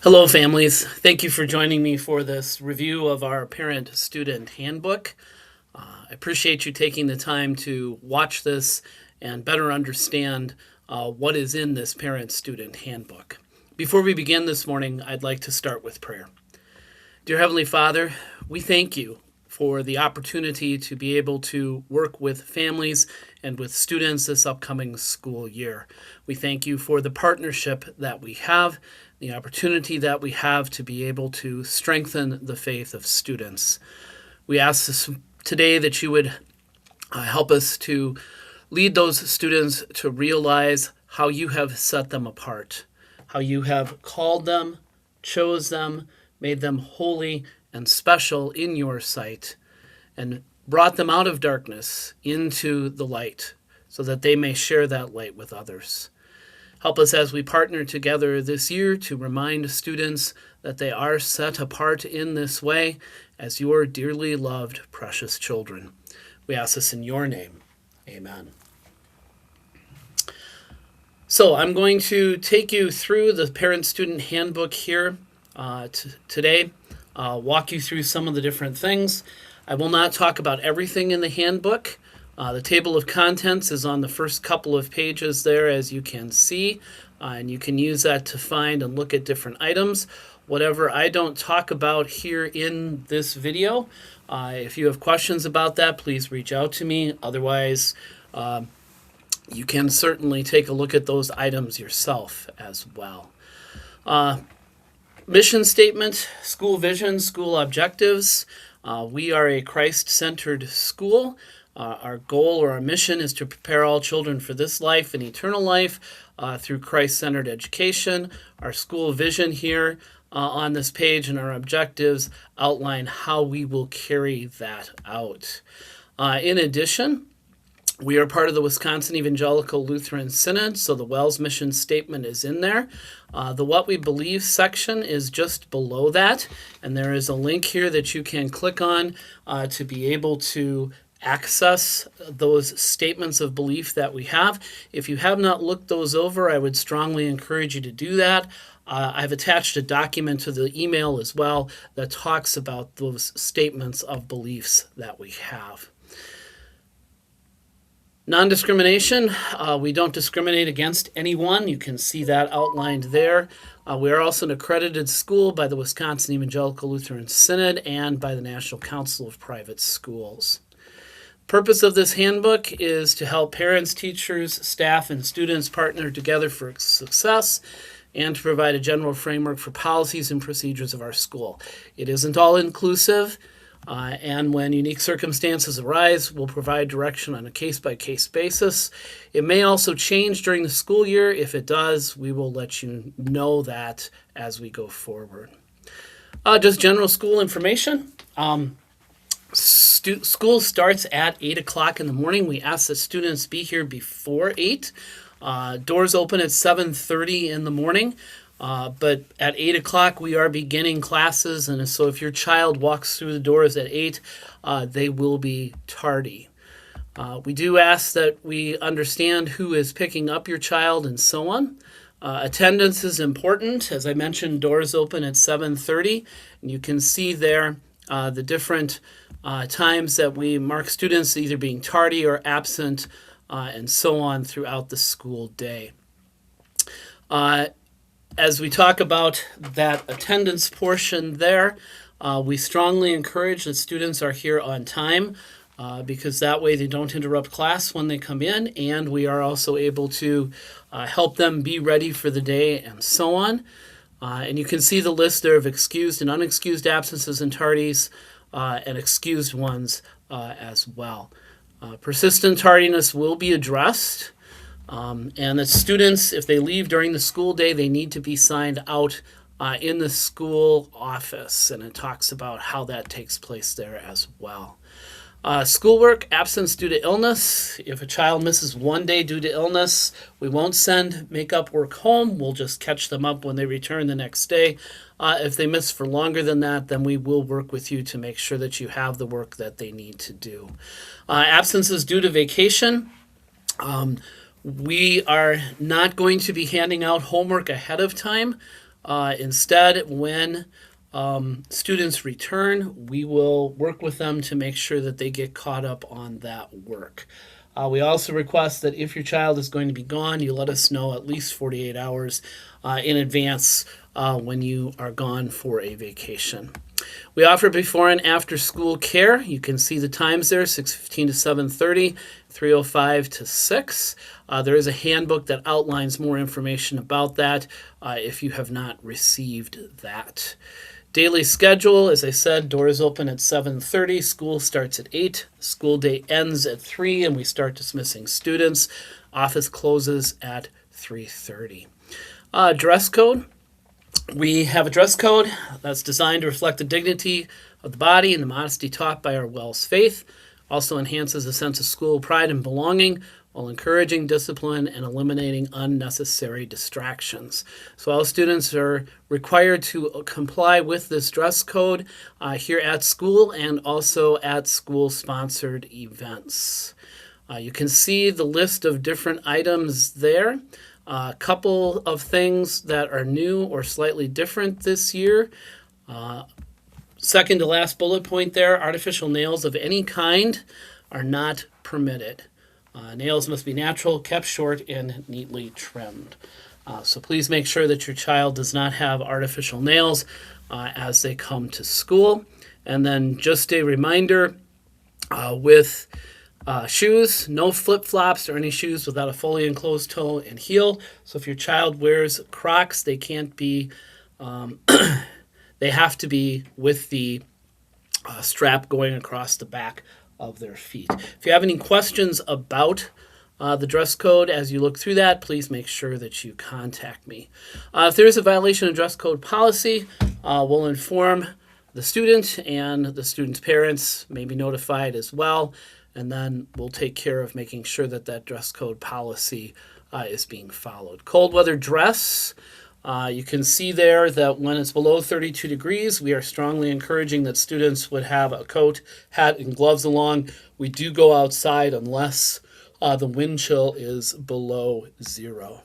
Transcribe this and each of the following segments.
Hello, families. Thank you for joining me for this review of our parent-student handbook. I appreciate you taking the time to watch this and better understand what is in this parent-student handbook. Before we begin this morning, I'd like to start with prayer. Dear Heavenly Father, we thank you for the opportunity to be able to work with families and with students this upcoming school year. We thank you for the partnership that we have, the opportunity that we have to be able to strengthen the faith of students. We ask this today that you would help us to lead those students to realize how you have set them apart, how you have called them, chose them, made them holy and special in your sight, and brought them out of darkness into the light so that they may share that light with others. Help us as we partner together this year to remind students that they are set apart in this way as your dearly loved, precious children. We ask this in your name. Amen. So I'm going to take you through the parent-student handbook here today, walk you through some of the different things. I will not talk about everything in the handbook. The table of contents is on the first couple of pages there, as you can see, and you can use that to find and look at different items. Whatever I don't talk about here in this video, if you have questions about that, please reach out to me. Otherwise, you can certainly take a look at those items yourself as well. Mission statement, school vision, school objectives. We are a Christ-centered school. Our goal or our mission is to prepare all children for this life and eternal life through Christ-centered education. Our school vision here on this page and our objectives outline how we will carry that out. In addition, we are part of the Wisconsin Evangelical Lutheran Synod, so the WELS mission statement is in there. The What We Believe section is just below that, and there is a link here that you can click on to be able to access those statements of belief that we have. If you have not looked those over, I would strongly encourage you to do that. I've attached a document to the email as well that talks about those statements of beliefs that we have. Non-discrimination, we don't discriminate against anyone. You can see that outlined there. We are also an accredited school by the Wisconsin Evangelical Lutheran Synod and by the National Council of Private Schools. Purpose of this handbook is to help parents, teachers, staff, and students partner together for success and to provide a general framework for policies and procedures of our school. It isn't all inclusive. And when unique circumstances arise, we'll provide direction on a case-by-case basis. It may also change during the school year. If it does, we will let you know that as we go forward. Just general school information. School starts at 8 o'clock in the morning. We ask that students be here before 8. Doors open at 7:30 in the morning. But at 8 o'clock, we are beginning classes, and so if your child walks through the doors at 8, they will be tardy. We do ask that we understand who is picking up your child and so on. Attendance is important. As I mentioned, doors open at 7:30, and you can see there the different times that we mark students either being tardy or absent, and so on throughout the school day. As we talk about that attendance portion there, we strongly encourage that students are here on time because that way they don't interrupt class when they come in, and we are also able to help them be ready for the day and so on. And you can see the list there of excused and unexcused absences and tardies and excused ones as well. Persistent tardiness will be addressed. And the students, if they leave during the school day, they need to be signed out in the school office, and it talks about how that takes place there as well. Schoolwork, absence due to illness. If a child misses one day due to illness, we won't send make-up work home. We'll just catch them up when they return the next day. If they miss for longer than that, then we will work with you to make sure that you have the work that they need to do. Absences due to vacation. We are not going to be handing out homework ahead of time. Instead, when students return, we will work with them to make sure that they get caught up on that work. We also request that if your child is going to be gone, you let us know at least 48 hours in advance when you are gone for a vacation. We offer before and after school care. You can see the times there, 6:15 to 7:30, 3:05 to 6. There is a handbook that outlines more information about that if you have not received that. Daily schedule, as I said, doors open at 7:30, school starts at 8, school day ends at 3, and we start dismissing students. Office closes at 3:30. Dress code. We have a dress code that's designed to reflect the dignity of the body and the modesty taught by our WELS faith. Also enhances a sense of school pride and belonging while encouraging discipline and eliminating unnecessary distractions. So all students are required to comply with this dress code here at school and also at school-sponsored events. You can see the list of different items there. A couple of things that are new or slightly different this year. Second to last bullet point there, artificial nails of any kind are not permitted. Nails must be natural, kept short, and neatly trimmed. So please make sure that your child does not have artificial nails as they come to school. And then just a reminder with shoes, no flip-flops or any shoes without a fully enclosed toe and heel. So if your child wears Crocs, they can't be, they have to be with the strap going across the back of their feet. If you have any questions about the dress code as you look through that, please make sure that you contact me. If there is a violation of dress code policy, we'll inform the student, and the student's parents may be notified as well. And then we'll take care of making sure that that dress code policy is being followed. Cold weather dress, you can see there that when it's below 32 degrees, we are strongly encouraging that students would have a coat, hat, and gloves along. We do go outside unless the wind chill is below 0.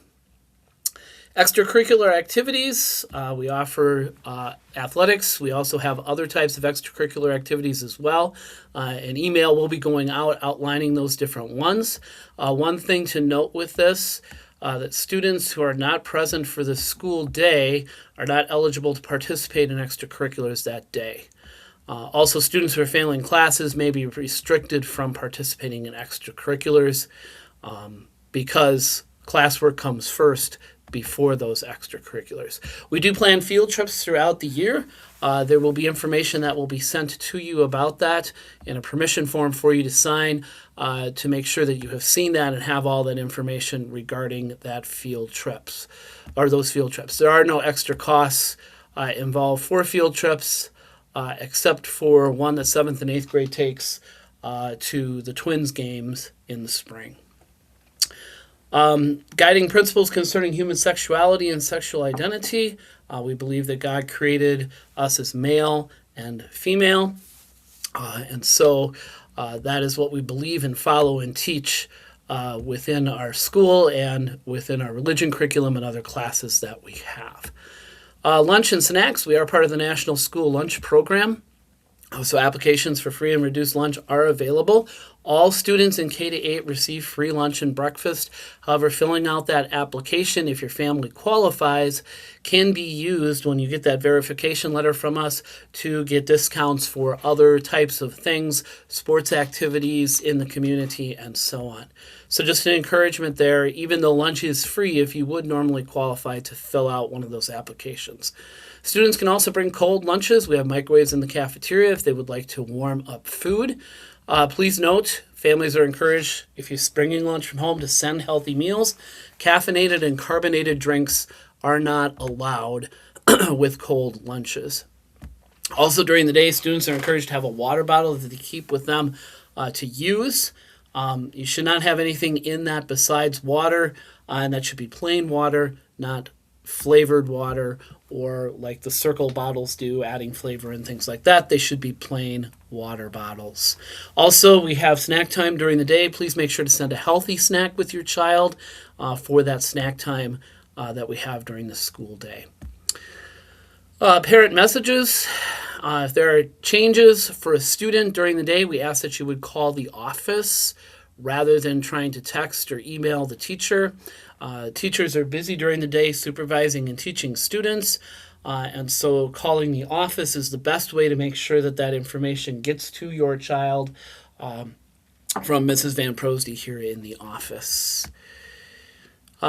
Extracurricular activities, we offer athletics. We also have other types of extracurricular activities as well. An email will be going out outlining those different ones. One thing to note with this, that students who are not present for the school day are not eligible to participate in extracurriculars that day. Also, students who are failing classes may be restricted from participating in extracurriculars because classwork comes first before those extracurriculars. We do plan field trips throughout the year. There will be information that will be sent to you about that in a permission form for you to sign to make sure that you have seen that and have all that information regarding that field trips or those field trips. There are no extra costs involved for field trips except for one that 7th and 8th grade takes to the Twins games in the spring. Guiding principles concerning human sexuality and sexual identity. We believe that God created us as male and female. And so that is what we believe and follow and teach within our school and within our religion curriculum and other classes that we have. Lunch and snacks. We are part of the National School Lunch Program. So applications for free and reduced lunch are available. All students in K-8 receive free lunch and breakfast. However, filling out that application, if your family qualifies, can be used when you get that verification letter from us to get discounts for other types of things, sports activities in the community, and so on. So just an encouragement there, even though lunch is free, if you would normally qualify to fill out one of those applications. Students can also bring cold lunches. We have microwaves in the cafeteria if they would like to warm up food. Please note, families are encouraged, if you're bringing lunch from home, to send healthy meals. Caffeinated and carbonated drinks are not allowed with cold lunches. Also during the day, students are encouraged to have a water bottle that they keep with them to use. You should not have anything in that besides water, and that should be plain water, not flavored water or like the Circle bottles do, adding flavor and things like that. They should be plain water bottles. Also, we have snack time during the day. Please make sure to send a healthy snack with your child for that snack time that we have during the school day. Parent messages. If there are changes for a student during the day, we ask that you would call the office rather than trying to text or email the teacher. Teachers are busy during the day supervising and teaching students, and so calling the office is the best way to make sure that that information gets to your child from Mrs. Van Prosdy here in the office.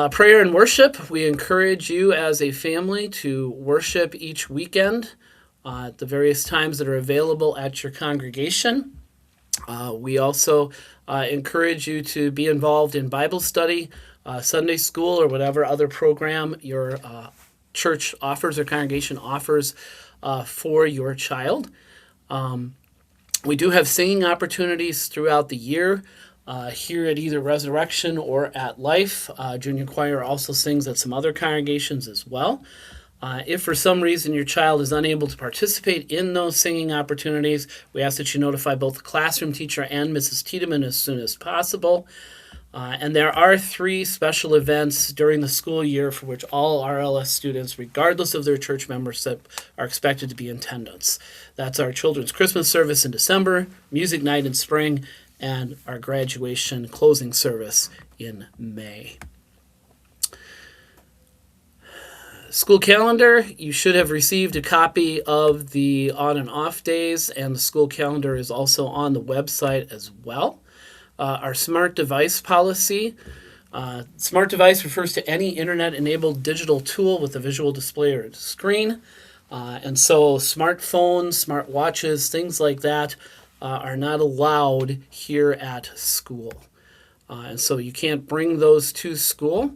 Prayer and worship. We encourage you as a family to worship each weekend at the various times that are available at your congregation. We also encourage you to be involved in Bible study, Sunday school, or whatever other program your church offers or congregation offers for your child. We do have singing opportunities throughout the year. Here at either Resurrection or at Life. Junior choir also sings at some other congregations as well. If for some reason your child is unable to participate in those singing opportunities, we ask that you notify both the classroom teacher and Mrs. Tiedemann as soon as possible. And there are 3 special events during the school year for which all RLS students, regardless of their church membership, are expected to be in attendance. That's our children's Christmas service in December, music night in spring, and our graduation closing service in May. School calendar, you should have received a copy of the on and off days, and the school calendar is also on the website as well. Our smart device policy. Smart device refers to any internet-enabled digital tool with a visual display or screen. And so smartphones, smart watches, things like that are not allowed here at school. And so you can't bring those to school.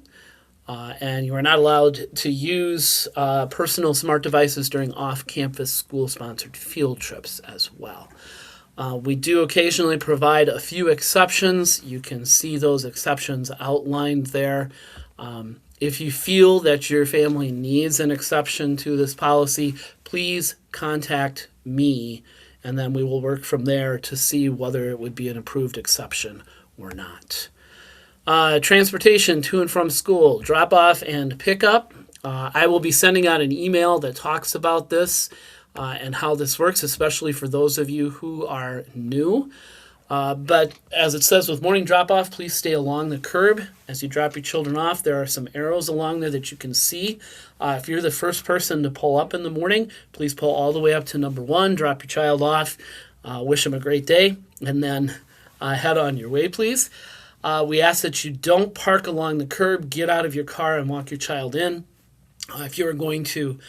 And you are not allowed to use personal smart devices during off-campus school-sponsored field trips as well. We do occasionally provide a few exceptions. You can see those exceptions outlined there. If you feel that your family needs an exception to this policy, please contact me, and then we will work from there to see whether it would be an approved exception or not. Transportation to and from school, drop off and pick up. I will be sending out an email that talks about this and how this works, especially for those of you who are new. But as it says with morning drop-off, please stay along the curb. As you drop your children off, there are some arrows along there that you can see. If you're the first person to pull up in the morning, please pull all the way up to number 1, drop your child off, wish them a great day, and then head on your way, please. We ask that you don't park along the curb. Get out of your car and walk your child in. If you are going to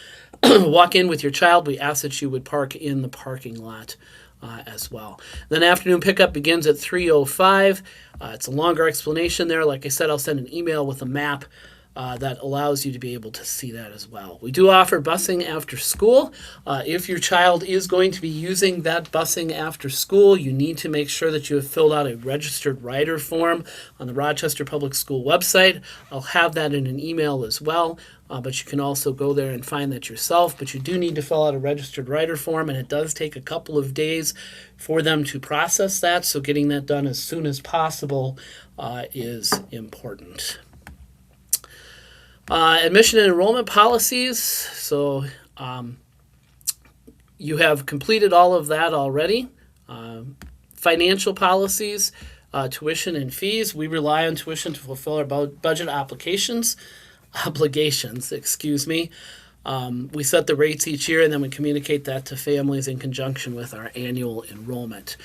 walk in with your child, we ask that you would park in the parking lot as well. Then afternoon pickup begins at 3:05. It's a longer explanation there. Like I said, I'll send an email with a map that allows you to be able to see that as well. We do offer busing after school. If your child is going to be using that busing after school, you need to make sure that you have filled out a registered rider form on the Rochester Public School website. I'll have that in an email as well, but you can also go there and find that yourself. But you do need to fill out a registered rider form, and it does take a couple of days for them to process that, so getting that done as soon as possible is important. Admission and enrollment policies. So you have completed all of that already. Financial policies, tuition and fees. We rely on tuition to fulfill our budget obligations. We set the rates each year, and then we communicate that to families in conjunction with our annual enrollment.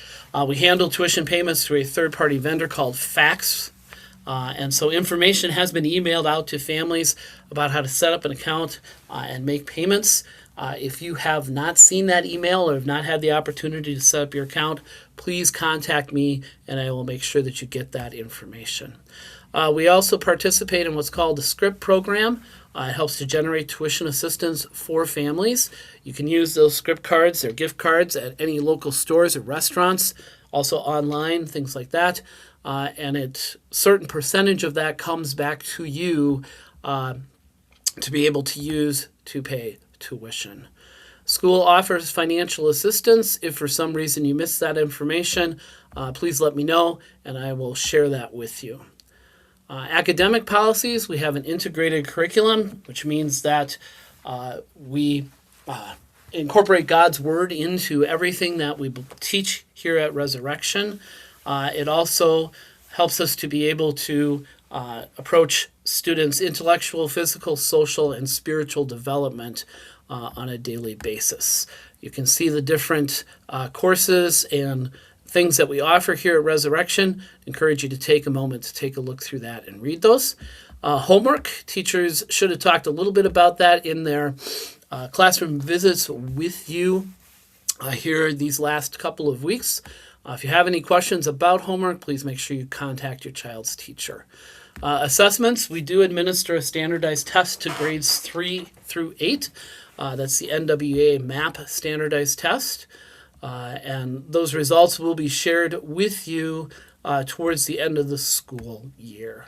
We handle tuition payments through a third-party vendor called Fax. And so information has been emailed out to families about how to set up an account and make payments. If you have not seen that email or have not had the opportunity to set up your account, please contact me and I will make sure that you get that information. We also participate in what's called the SCRIPT program. It helps to generate tuition assistance for families. You can use those SCRIPT cards or gift cards at any local stores or restaurants, also online, things like that. And a certain percentage of that comes back to you to be able to use to pay tuition. School offers financial assistance. If for some reason you missed that information, please let me know and I will share that with you. Academic policies, we have an integrated curriculum, which means that we incorporate God's Word into everything that we teach here at Resurrection. It also helps us to be able to approach students' intellectual, physical, social, and spiritual development on a daily basis. You can see the different courses and things that we offer here at Resurrection. I encourage you to take a moment to take a look through that and read those. Homework, teachers should have talked a little bit about that in their classroom visits with you here these last couple of weeks. If you have any questions about homework, please make sure you contact your child's teacher. Assessments, we do administer a standardized test to grades 3 through 8. That's the NWEA MAP standardized test. And those results will be shared with you towards the end of the school year.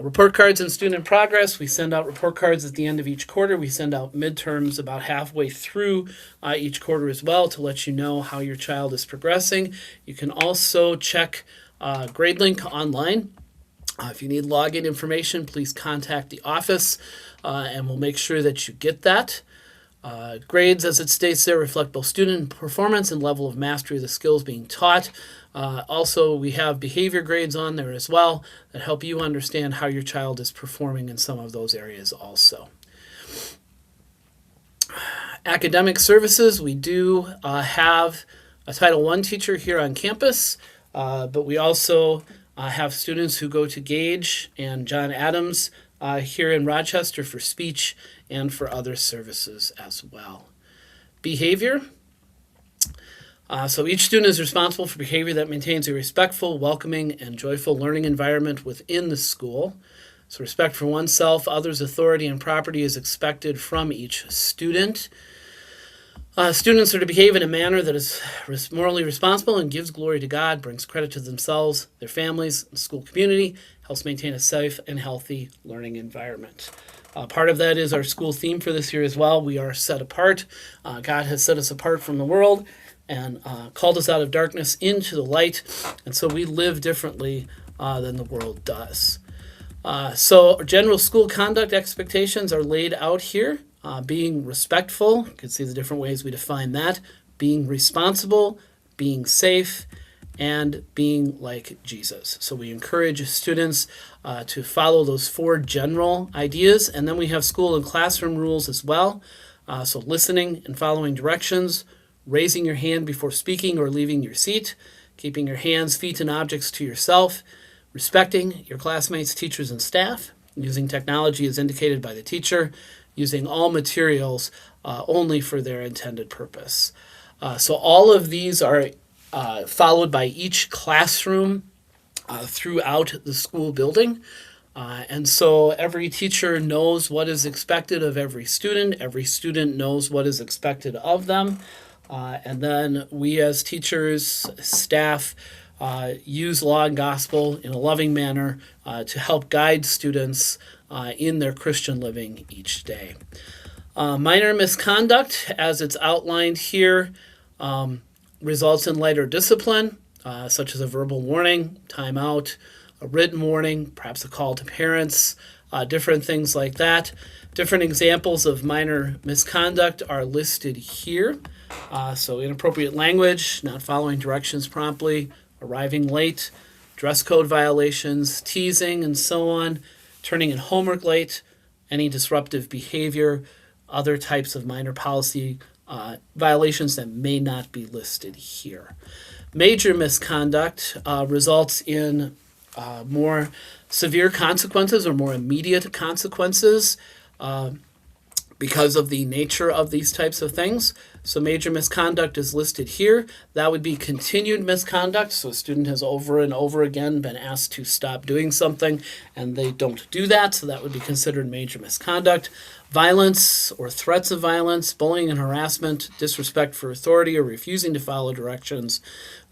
Report cards and student progress. We send out report cards at the end of each quarter. We send out midterms about halfway through each quarter as well to let you know how your child is progressing. You can also check GradeLink online. If you need login information, please contact the office and we'll make sure that you get that. Grades, as it states there, reflect both student performance and level of mastery of the skills being taught. Also, we have behavior grades on there as well that help you understand how your child is performing in some of those areas also. Academic services, we do have a Title I teacher here on campus, but we also have students who go to Gage and John Adams here in Rochester for speech and for other services as well. Behavior. So each student is responsible for behavior that maintains a respectful, welcoming, and joyful learning environment within the school. So respect for oneself, others' authority, and property is expected from each student. Students are to behave in a manner that is morally responsible and gives glory to God, brings credit to themselves, their families, and school community, helps maintain a safe and healthy learning environment. Part of that is our school theme for this year as well. We are set apart. God has set us apart from the world and called us out of darkness into the light, and so we live differently than the world does. So general school conduct expectations are laid out here. Being respectful, you can see the different ways we define that. Being responsible, being safe, and being like Jesus. So we encourage students to follow those 4 general ideas, and then we have school and classroom rules as well. So listening and following directions, raising your hand before speaking or leaving your seat, keeping your hands, feet, and objects to yourself, respecting your classmates, teachers, and staff, using technology as indicated by the teacher, using all materials only for their intended purpose. So all of these are followed by each classroom throughout the school building. And so every teacher knows what is expected of every student knows what is expected of them. And then we as teachers, staff, use law and gospel in a loving manner to help guide students in their Christian living each day. Minor misconduct, as it's outlined here, results in lighter discipline, such as a verbal warning, timeout, a written warning, perhaps a call to parents, different things like that. Different examples of minor misconduct are listed here. So inappropriate language, not following directions promptly, arriving late, dress code violations, teasing, and so on, turning in homework late, any disruptive behavior, other types of minor policy violations that may not be listed here. Major misconduct results in more severe consequences or more immediate consequences because of the nature of these types of things. So major misconduct is listed here. That would be continued misconduct. So a student has over and over again been asked to stop doing something and they don't do that. So that would be considered major misconduct. Violence or threats of violence, bullying and harassment, disrespect for authority or refusing to follow directions,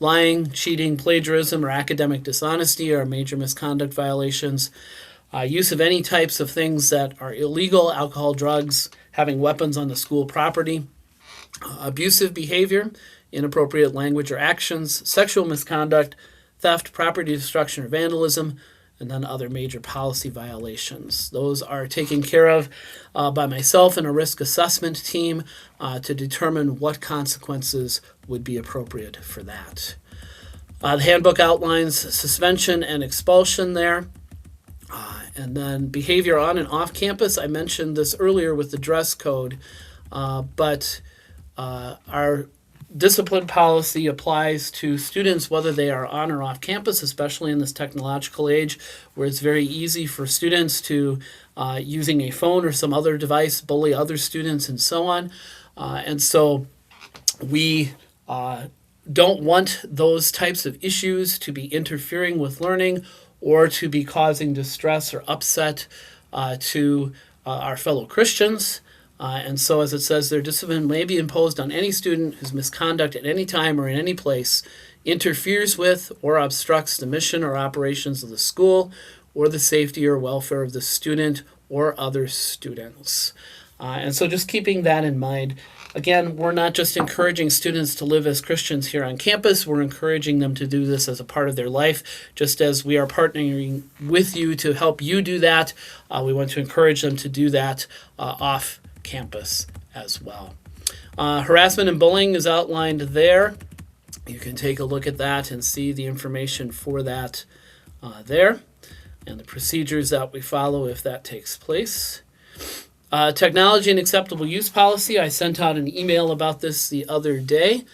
lying, cheating, plagiarism, or academic dishonesty are major misconduct violations. Use of any types of things that are illegal, alcohol, drugs, having weapons on the school property, abusive behavior, inappropriate language or actions, sexual misconduct, theft, property destruction or vandalism, and then other major policy violations. Those are taken care of by myself and a risk assessment team to determine what consequences would be appropriate for that. The handbook outlines suspension and expulsion there. And then behavior on and off campus. I mentioned this earlier with the dress code, but our discipline policy applies to students whether they are on or off campus, especially in this technological age where it's very easy for students to, using a phone or some other device, bully other students and so on. And so we don't want those types of issues to be interfering with learning or to be causing distress or upset to our fellow Christians. And so, as it says, their discipline may be imposed on any student whose misconduct at any time or in any place interferes with or obstructs the mission or operations of the school or the safety or welfare of the student or other students. And so just keeping that in mind, again, we're not just encouraging students to live as Christians here on campus, we're encouraging them to do this as a part of their life. Just as we are partnering with you to help you do that, we want to encourage them to do that off campus as well. Harassment and bullying is outlined there. You can take a look at that and see the information for that there and the procedures that we follow if that takes place. Technology and acceptable use policy. I sent out an email about this the other day,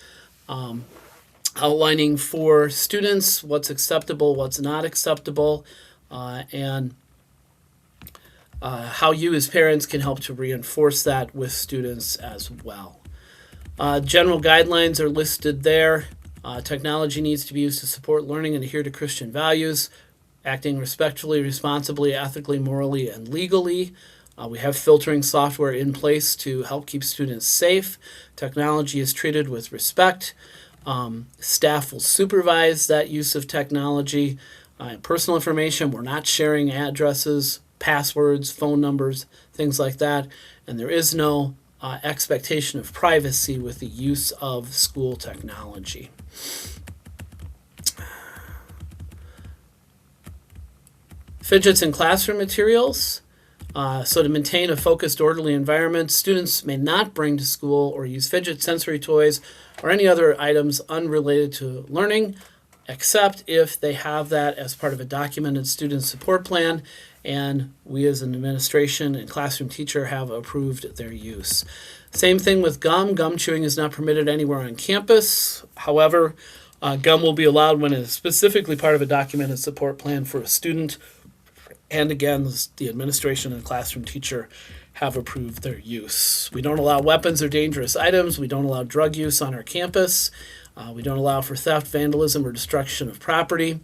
outlining for students what's acceptable, what's not acceptable, and how you as parents can help to reinforce that with students as well. General guidelines are listed there. Technology needs to be used to support learning and adhere to Christian values, acting respectfully, responsibly, ethically, morally, and legally. We have filtering software in place to help keep students safe. Technology is treated with respect. Staff will supervise that use of technology. Personal information, we're not sharing addresses, passwords, phone numbers, things like that. And there is no expectation of privacy with the use of school technology. Fidgets in classroom materials. So to maintain a focused, orderly environment, students may not bring to school or use fidget sensory toys or any other items unrelated to learning, except if they have that as part of a documented student support plan, and we as an administration and classroom teacher have approved their use. Same thing with gum. Gum chewing is not permitted anywhere on campus. However, gum will be allowed when it is specifically part of a documented support plan for a student. And again, the administration and classroom teacher have approved their use. We don't allow weapons or dangerous items. We don't allow drug use on our campus. We don't allow for theft, vandalism, or destruction of property.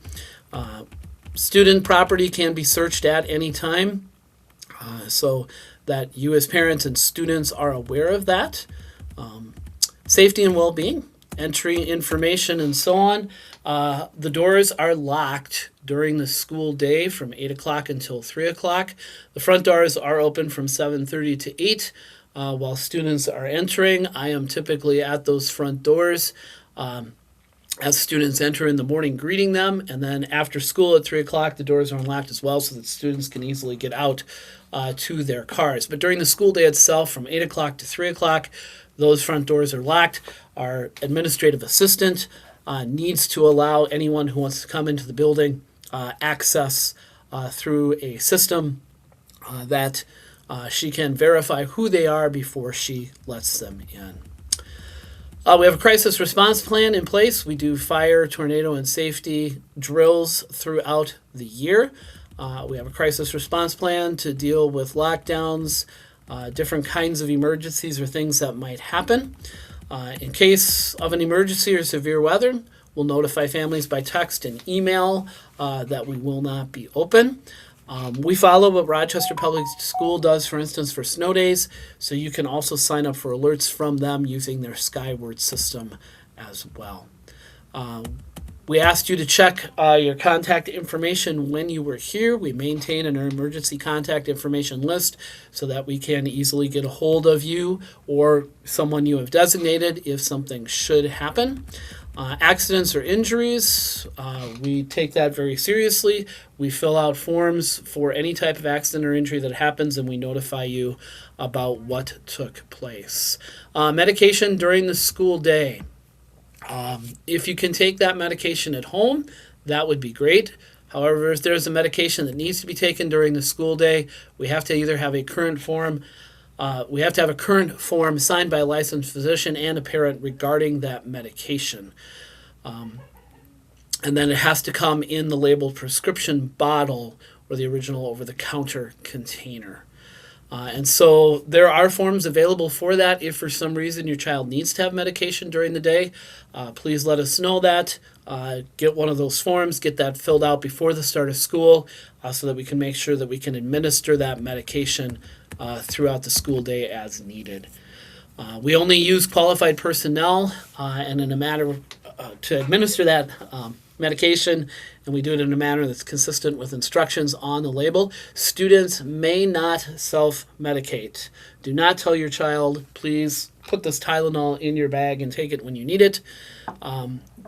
Student property can be searched at any time, so that you as parents and students are aware of that. Safety and well-being, entry information, and so on. The doors are locked during the school day from 8 o'clock until 3 o'clock. The front doors are open from 7:30 to 8 while students are entering. I am typically at those front doors as students enter in the morning, greeting them, and then after school at 3 o'clock, the doors are unlocked as well so that students can easily get out to their cars. But during the school day itself, from 8 o'clock to 3 o'clock, those front doors are locked. Our administrative assistant needs to allow anyone who wants to come into the building access through a system that she can verify who they are before she lets them in. We have a crisis response plan in place. We do fire, tornado, and safety drills throughout the year. We have a crisis response plan to deal with lockdowns, different kinds of emergencies or things that might happen. In case of an emergency or severe weather, we'll notify families by text and email that we will not be open. We follow what Rochester Public School does, for instance, for snow days, so you can also sign up for alerts from them using their Skyward system as well. We asked you to check your contact information when you were here. We maintain an emergency contact information list so that we can easily get a hold of you or someone you have designated if something should happen. Accidents or injuries, we take that very seriously. We fill out forms for any type of accident or injury that happens, and we notify you about what took place. Medication during the school day. If you can take that medication at home, that would be great. However, if there's a medication that needs to be taken during the school day, we have to either have a current form signed by a licensed physician and a parent regarding that medication. And then it has to come in the labeled prescription bottle or the original over-the-counter container. And so there are forms available for that. If for some reason your child needs to have medication during the day, please let us know that. Get one of those forms, get that filled out before the start of school so that we can make sure that we can administer that medication throughout the school day as needed. We only use qualified personnel and in a manner to administer that medication, and we do it in a manner that's consistent with instructions on the label. Students may not self-medicate. Do not tell your child, please put this Tylenol in your bag and take it when you need it.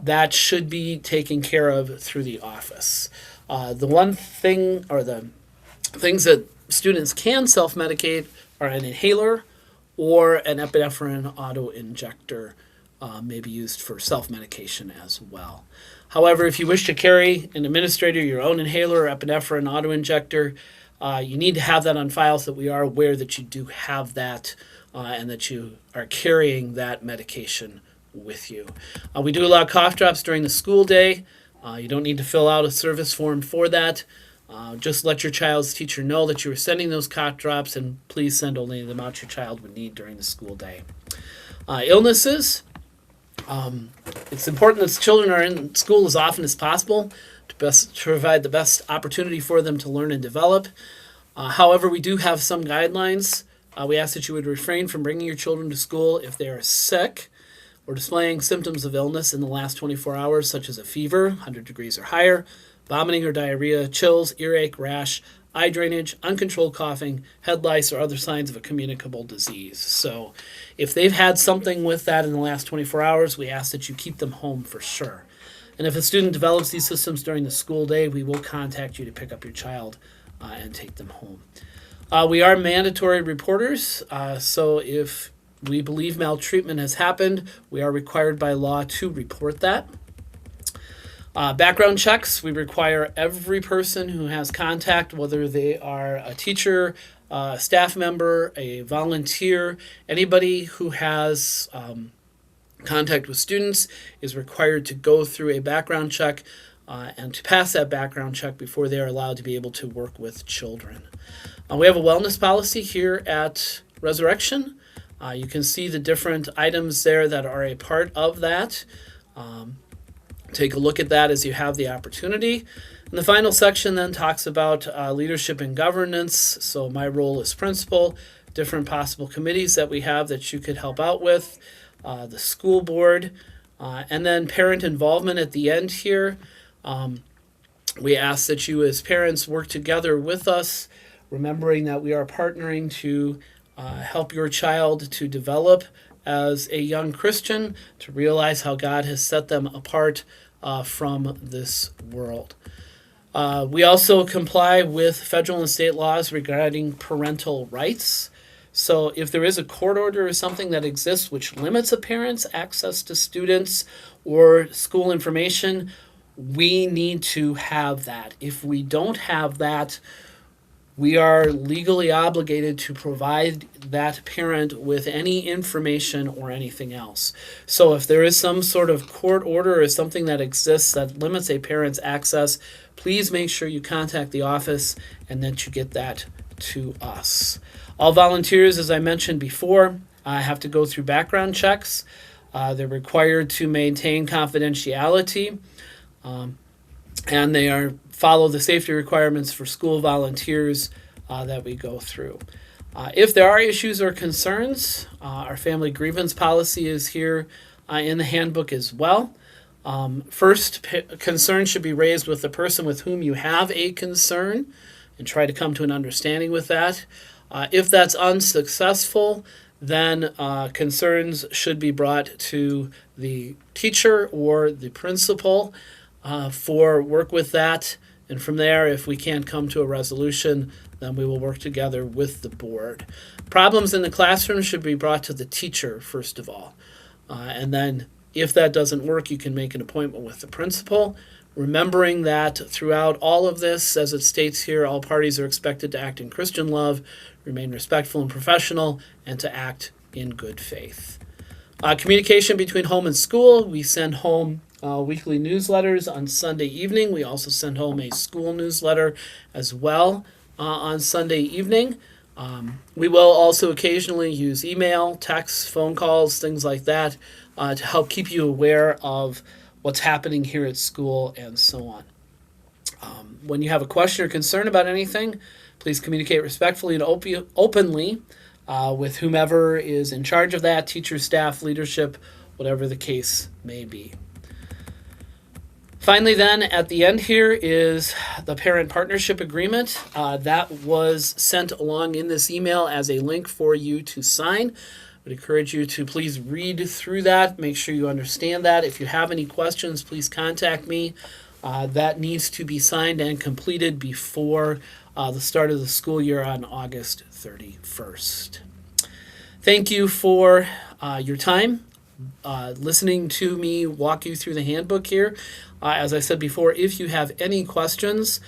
That should be taken care of through the office. The one thing, or the things that students can self-medicate, are an inhaler or an epinephrine auto-injector may be used for self-medication as well. However, if you wish to carry and administer your own inhaler or epinephrine auto-injector, you need to have that on file so that we are aware that you do have that and that you are carrying that medication with you. We do allow cough drops during the school day. You don't need to fill out a service form for that. Just let your child's teacher know that you are sending those cough drops, and please send only the amount your child would need during the school day. Illnesses. It's important that children are in school as often as possible to provide the best opportunity for them to learn and develop. However, we do have some guidelines. We ask that you would refrain from bringing your children to school if they are sick or displaying symptoms of illness in the last 24 hours, such as a fever, 100 degrees or higher, vomiting or diarrhea, chills, earache, rash, eye drainage, uncontrolled coughing, head lice, or other signs of a communicable disease. So if they've had something with that in the last 24 hours, we ask that you keep them home for sure. And if a student develops these symptoms during the school day, we will contact you to pick up your child and take them home. We are mandatory reporters, so if we believe maltreatment has happened, we are required by law to report that. Background checks, we require every person who has contact, whether they are a teacher, a staff member, a volunteer, anybody who has contact with students is required to go through a background check and to pass that background check before they are allowed to be able to work with children. We have a wellness policy here at Resurrection. You can see the different items there that are a part of that. Take a look at that as you have the opportunity. And the final section then talks about leadership and governance. So my role as principal, different possible committees that we have that you could help out with, the school board, and then parent involvement at the end here. We ask that you as parents work together with us, remembering that we are partnering to help your child to develop as a young Christian, to realize how God has set them apart from this world. We also comply with federal and state laws regarding parental rights. So if there is a court order or something that exists which limits a parent's access to students or school information, we need to have that. If we don't have that, we are legally obligated to provide that parent with any information or anything else. So if there is some sort of court order or something that exists that limits a parent's access, please make sure you contact the office and that you get that to us. All volunteers, as I mentioned before, have to go through background checks. They're required to maintain confidentiality, and they follow the safety requirements for school volunteers that we go through. If there are issues or concerns, our family grievance policy is here in the handbook as well. First, concern should be raised with the person with whom you have a concern and try to come to an understanding with that. If that's unsuccessful, then concerns should be brought to the teacher or the principal for work with that. And from there, if we can't come to a resolution, then we will work together with the board. Problems in the classroom should be brought to the teacher, first of all. And then if that doesn't work, you can make an appointment with the principal, remembering that throughout all of this, as it states here, all parties are expected to act in Christian love, remain respectful and professional, and to act in good faith. Communication between home and school. We send home weekly newsletters on Sunday evening. We also send home a school newsletter as well on Sunday evening. We will also occasionally use email, text, phone calls, things like that to help keep you aware of what's happening here at school and so on. When you have a question or concern about anything, please communicate respectfully and openly with whomever is in charge of that, teacher, staff, leadership, whatever the case may be. Finally, then, at the end here is the parent partnership agreement. That was sent along in this email as a link for you to sign. I would encourage you to please read through that, make sure you understand that. If you have any questions, please contact me. That needs to be signed and completed before the start of the school year on August 31st. Thank you for your time listening to me walk you through the handbook here. As I said before, if you have any questions,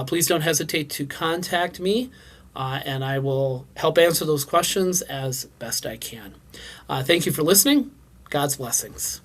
please don't hesitate to contact me, and I will help answer those questions as best I can. Thank you for listening. God's blessings.